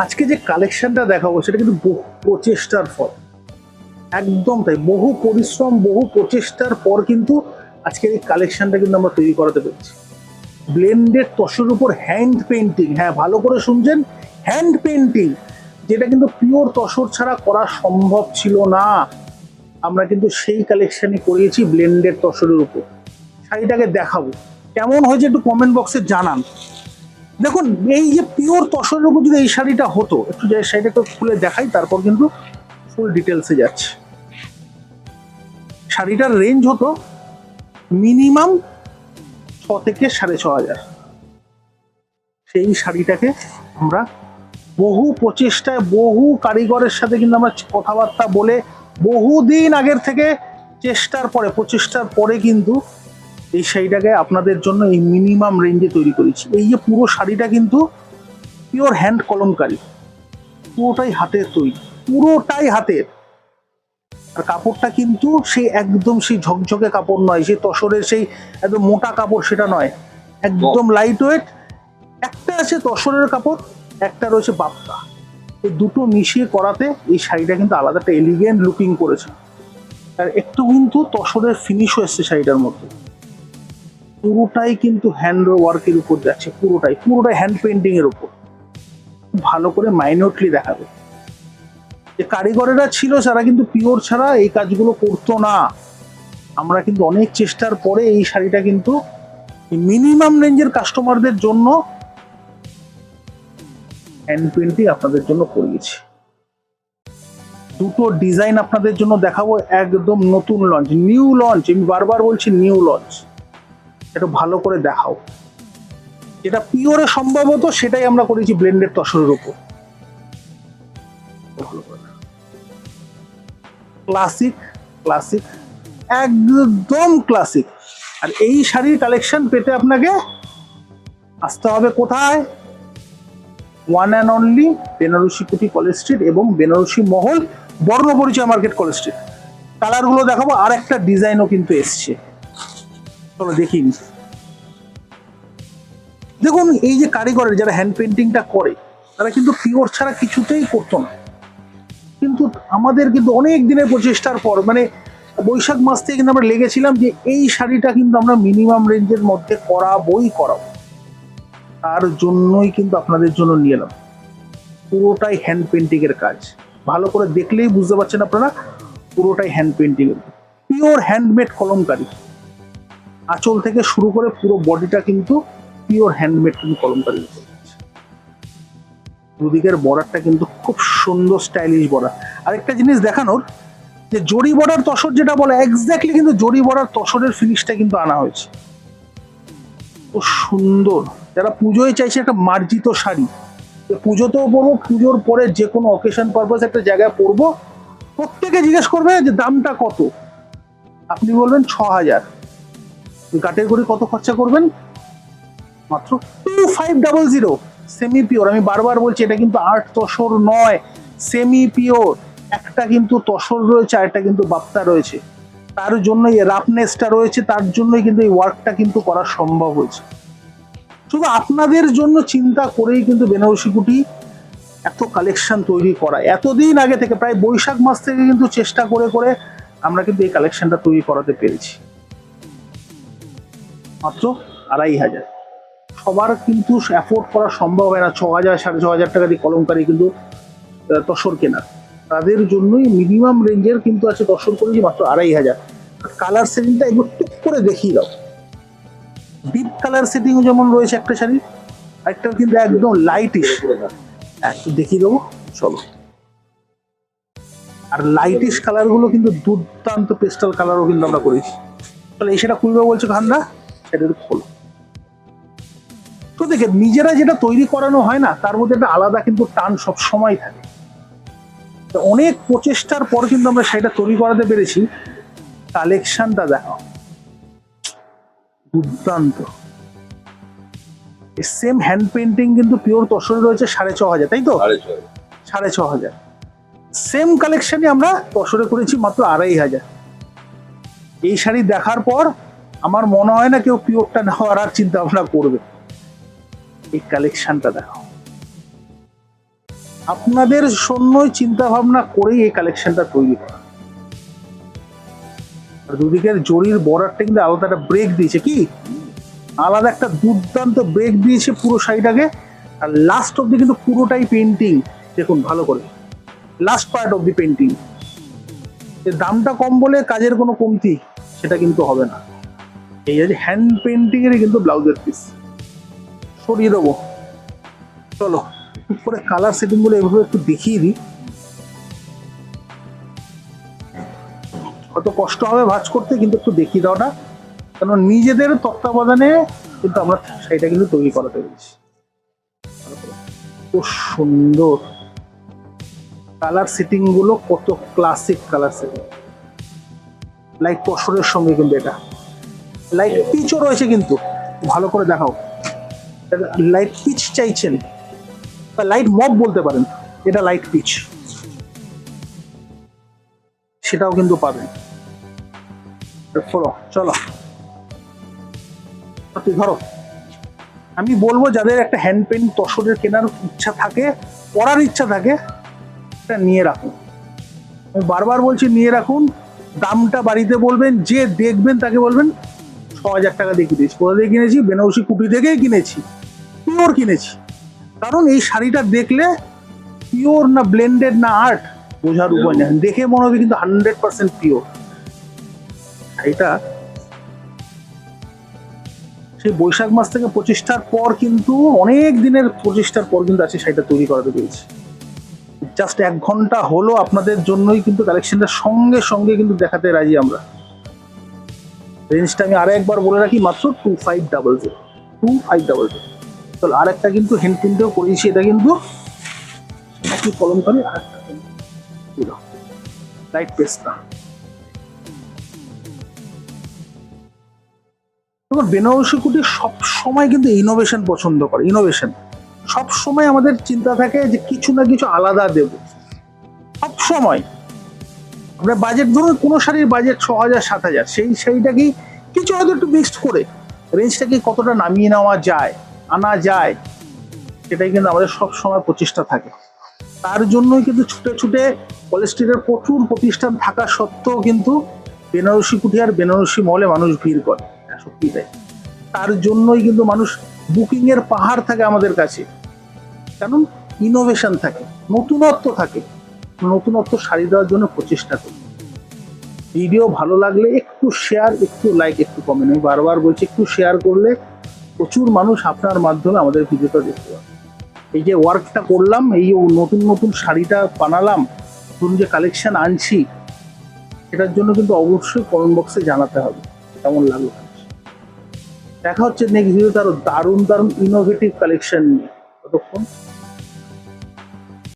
আজকে যে কালেকশনটা দেখাবো সেটা কিন্তু বহু প্রচেষ্টার ফল। একদম তাই, বহু পরিশ্রম বহু প্রচেষ্টার পর কিন্তু আজকের এই কালেকশনটা কিন্তু আমরা তৈরি করাতে পেরেছি। ব্লেন্ডেড তসরের উপর হ্যান্ড পেন্টিং, হ্যাঁ ভালো করে শুনছেন, হ্যান্ড পেন্টিং, যেটা কিন্তু পিওর তসর ছাড়া করা সম্ভব ছিল না। আমরা কিন্তু সেই কালেকশনই করিয়েছি ব্লেন্ডেড তসরের উপর। শাড়িটাকে দেখাবো কেমন হয়েছে, একটু কমেন্ট বক্সে জানান। দেখুন, এই যে পিওর তসরের উপর যদি এই শাড়িটা হতো, একটু যে শাড়িটা একটু খুলে দেখাই, তারপর কিন্তু ফুল ডিটেলসে যাচ্ছে। শাড়িটার রেঞ্জ হতো মিনিমাম 6 থেকে 6,500। সেই শাড়িটাকে আমরা বহু প্রচেষ্টায় বহু কারিগরের সাথে কিন্তু আমরা কথাবার্তা বলে বহুদিন আগের থেকে চেষ্টার পরে প্রচেষ্টার পরে কিন্তু এই শাড়িটাকে আপনাদের জন্য এই মিনিমাম রেঞ্জে তৈরি করেছি। এই যে পুরো শাড়িটা কিন্তু পিওর হ্যান্ড কলমকারি, পুরোটাই হাতের তৈরি, পুরোটাই হাতের। আর কাপড়টা কিন্তু সেই একদম সেই ঝকঝকে কাপড় নয়, সেই তসরের সেই একদম মোটা কাপড় সেটা নয়, একদম লাইট ওয়েট। একটা আছে তসরের কাপড়, একটা রয়েছে বাপ্তা, এই দুটো মিশিয়ে করাতে এই শাড়িটা কিন্তু আলাদা একটা এলিগেন্ট লুকিং করেছে। আর একটু কিন্তু তসরের ফিনিশও এসছে শাড়িটার মধ্যে। পুরোটাই কিন্তু হ্যান্ড ওয়ার্কের উপর যাচ্ছে, পুরোটাই হ্যান্ড পেন্টিং এর উপর। ভালো করে মাইনরলি দেখাবে। যে কারিগরেরা ছিল যারা কিন্তু পিওর ছাড়া এই কাজগুলো করতো না। আমরা কিন্তু অনেক চেষ্টার পরে এই শাড়িটা কিন্তু মিনিমাম রেঞ্জের কাস্টমারদের জন্য হ্যান্ড পেন্টিং আপনাদের জন্য করিয়েছি। দুটো ডিজাইন আপনাদের জন্য দেখাবো, একদম নতুন লঞ্চ, নিউ লঞ্চ। আমি বারবার বলছি নিউ লঞ্চ, এটা ভালো করে দেখাও। যেটা পিওরে সম্ভব হতো সেটাই আমরা করেছি ব্লেন্ডেড তসরের উপর। ক্লাসিক ক্লাসিক, একদম ক্লাসিক। আর এই শাড়ির কালেকশন পেতে আপনাকে আসতে হবে কোথায়? ওয়ান অ্যান্ড অনলি বেনারসি কুটি কলেজ স্ট্রিট এবং বেনারসি মহল বর্ণপরিচয় মার্কেট কলেজ স্ট্রিট। কালারগুলো দেখাবো, আর একটা ডিজাইনও কিন্তু এসছে, চলো দেখি। দেখুন, এই যে কারিগরের যারা হ্যান্ড পেন্টিংটা করে তারা কিন্তু পিওর ছাড়া কিছুতেই করতো না। কিন্তু আমাদের কিন্তু অনেক দিনের প্রচেষ্টার পর, মানে বৈশাখ মাস থেকে কিন্তু আমরা লেগেছিলাম যে এই শাড়িটা কিন্তু আমরা মিনিমাম রেঞ্জের মধ্যে করাবোই করাবো। তার জন্যই কিন্তু আপনাদের জন্য নিয়ে এলাম। পুরোটাই হ্যান্ড পেন্টিং এর কাজ, ভালো করে দেখলেই বুঝতে পারছেন আপনারা, পুরোটাই হ্যান্ড পেন্টিং এর, পিওর হ্যান্ডমেড কলমকারি। আঁচল থেকে শুরু করে পুরো বডিটা কিন্তু পিওর হ্যান্ডমেড কলমকারি। দুদিকের বর্ডারটা কিন্তু খুব সুন্দর স্টাইলিশ বর্ডার। আরেকটা জিনিস দেখানোর, যে জরি বর্ডার তসর যেটা বলে, এক্স্যাক্টলি কিন্তু জরি বর্ডার তসরের ফিনিশটা কিন্তু আনা হয়েছে। খুব সুন্দর। যারা পুজোয় চাইছে একটা মার্জিত শাড়ি, পুজোতেও পরবো, পুজোর পরে যে কোনো অকেশন পারপাস একটা জায়গায় পরবো, প্রত্যেকে জিজ্ঞেস করবে যে দামটা কত। আপনি বলবেন 6,000। কাঠের গুঁড়ি কত খরচা করবেন? মাত্র 2500। সেমি পিওর, আমি বারবার বলছি এটা কিন্তু আর্ট তসর নয়, সেমি পিওর। একটা কিন্তু তসর রয়েছে আর একটা কিন্তু বাপ্তা রয়েছে, তার জন্য এই রাফনেসটা রয়েছে, তার জন্যই কিন্তু এই ওয়ার্কটা কিন্তু করা সম্ভব হয়েছে। শুধু আপনাদের জন্য চিন্তা করেই কিন্তু বেনারসি কুটি এত কালেকশন তৈরি করা, এতদিন আগে থেকে, প্রায় বৈশাখ মাস থেকে কিন্তু চেষ্টা করে করে আমরা কিন্তু এই কালেকশনটা তৈরি করাতে পেরেছি। মাত্র 2,500। সবার কিন্তু অ্যাফোর্ড করা সম্ভব হয় না 6,000 6,500 টাকা দিয়ে কলমকারি কিন্তু তসর কেনার। তাদের জন্যই মিনিমাম রেঞ্জের কিন্তু আছে তসর করেছি মাত্র 2,500। কালার সেটিংটা একটু টুক করে দেখিয়ে দাও। ডিপ কালার সেটিং যেমন রয়েছে একটা শাড়ির, একটা কিন্তু একদম লাইটিশ, একটু দেখিয়ে দেবো চলো। আর লাইটিশ কালার গুলো কিন্তু দুর্দান্ত পেস্টাল কালারও কিন্তু আমরা করেছি। তাহলে এই সেটা খুলবে বলছো খান্দা, সেটা খোলো। তো দেখে নিজেরা যেটা তৈরি করানো হয় না, তার মধ্যে একটা আলাদা কিন্তু টান সব সময় থাকে। অনেক প্রচেষ্টার পর কিন্তু আমরা সেটা তৈরি করাতে পেরেছি। কালেকশনটা দেখো, দুর্দান্ত। সেম হ্যান্ড পেন্টিং কিন্তু পিওর তসরে রয়েছে 6,500, তাই তো? 6,500। সেম কালেকশনই আমরা তসরে করেছি মাত্র 2,500। এই শাড়ি দেখার পর আমার মনে হয় না কেউ পিওরটা নেওয়ার আর চিন্তা ভাবনা করবে। এই কালেকশনটা দেখো, আপনাদের জন্যই চিন্তা ভাবনা করেই এই কালেকশনটা তৈরি করা। আর দুদিকের জরির বর্ডারটা কিন্তু আলাদা একটা ব্রেক দিয়েছে, কি আলাদা একটা দুর্দান্ত ব্রেক দিয়েছে পুরো শাড়িটাকে। আর লাস্ট অব্দি কিন্তু পুরোটাই পেন্টিং, দেখুন ভালো করে লাস্ট পার্ট অব্দি পেন্টিং। দামটা কম বলে কাজের কোনো কমতি সেটা কিন্তু হবে না। এই যে হ্যান্ড পেন্টিং এর কিন্তু ব্লাউজের পিস সরিয়ে দেবো। চলো করে কালার সেটিং গুলো এভাবে একটু দেখিয়ে দিই। হয়তো কষ্ট হবে ভাঁজ করতে, কিন্তু একটু দেখিয়ে দেওয়াটা, কারণ নিজেদের তত্ত্বাবধানে কিন্তু আমরা সেইটা কিন্তু তৈরি করাতে পেরেছি। খুব সুন্দর কালার সেটিং গুলো, কত ক্লাসিক কালার সেটিং। লাইট তসরের সঙ্গে কিন্তু এটা লাইট পিচও রয়েছে, কিন্তু ভালো করে দেখাও। লাইট পিচ চাইছেন বা লাইট মব বলতে পারেন, এটা লাইট পিচ, সেটাও কিন্তু পাবেন। চলো ধরো, আমি বলবো যাদের একটা হ্যান্ড পেন্ট তসরের কেনার ইচ্ছা থাকে, পড়ার ইচ্ছা থাকে, এটা নিয়ে রাখুন। আমি বারবার বলছি নিয়ে রাখুন। দামটা বাড়িতে বলবেন, যে দেখবেন তাকে বলবেন 6,000 টাকা দিয়ে কিনেছি। কোথা দিয়ে কিনেছি? বেনারসি কুটি থেকেই কিনেছি, পিওর কিনেছি। কারণ এই শাড়িটা দেখলে পিওর না ব্লেন্ডেড না আর্ট বোঝার উপায় নেই, দেখে মনে হবে কিন্তু 100% পিওর। শাড়িটা সেই বৈশাখ মাস থেকে প্রচেষ্টার পর কিন্তু অনেক দিনের প্রচেষ্টার পর কিন্তু আছে শাড়িটা তৈরি করাতে পেরেছি। জাস্ট 1 ঘন্টা হলো আপনাদের জন্যই কিন্তু কালেকশনটা সঙ্গে সঙ্গে কিন্তু দেখাতে রাজি আমরা। রেঞ্জটা আমি আরো একবার বলে রাখি, মাত্র 2500, 2500। চল আরেকটা কিন্তু হ্যান্ড প্রিন্টেও করেছি, এটা কিন্তু একই কলমকারি, আরেকটা লাইট পেস্টটা। বেনারসি কুটি সব সময় কিন্তু ইনোভেশন পছন্দ করে, ইনোভেশন সব সময় আমাদের চিন্তা থাকে যে কিছু না কিছু আলাদা দেব সব সময়। আমরা বাজেট ধরুন, কোনো শাড়ির বাজেট 6,000 7,000, সেই শাড়িটাকেই কিছু হয়তো একটু মিক্সড করে রেঞ্জটাকে কতটা নামিয়ে নেওয়া যায়, আনা যায়, সেটাই কিন্তু আমাদের সব সময় প্রচেষ্টা থাকে। তার জন্যই কিন্তু ছুটে ছুটে পলিস্টিরের প্রচুর প্রতিষ্ঠান থাকা সত্ত্বেও কিন্তু বেনারসি কুটি আর বেনারসি মলে মানুষ ভিড় করে, সত্যি তাই। তার জন্যই কিন্তু মানুষ বুকিং এর পাহাড় থাকে আমাদের কাছে, কারণ ইনোভেশন থাকে, নতুনত্ব থাকে। নতুনত্ব শাড়ি দেওয়ার জন্য প্রচেষ্টা করি। ভিডিও ভালো লাগলে একটু শেয়ার, একটু লাইক, একটু কমেন্ট। আমি বারবার বলছি একটু শেয়ার করলে প্রচুর মানুষ আপনার মাধ্যমে আমাদের ভিডিওটা দেখতে পাবে। এই যে ওয়ার্কটা করলাম, এই নতুন নতুন শাড়িটা বানালাম, নতুন যে কালেকশন আনছি, এটার জন্য কিন্তু অবশ্যই কমেন্ট বক্সে জানাতে হবে কেমন লাগলো। দেখা হচ্ছে নেক্সট ভিডিওতে আরো দারুণ দারুণ ইনোভেটিভ কালেকশন নিয়ে। ততক্ষণ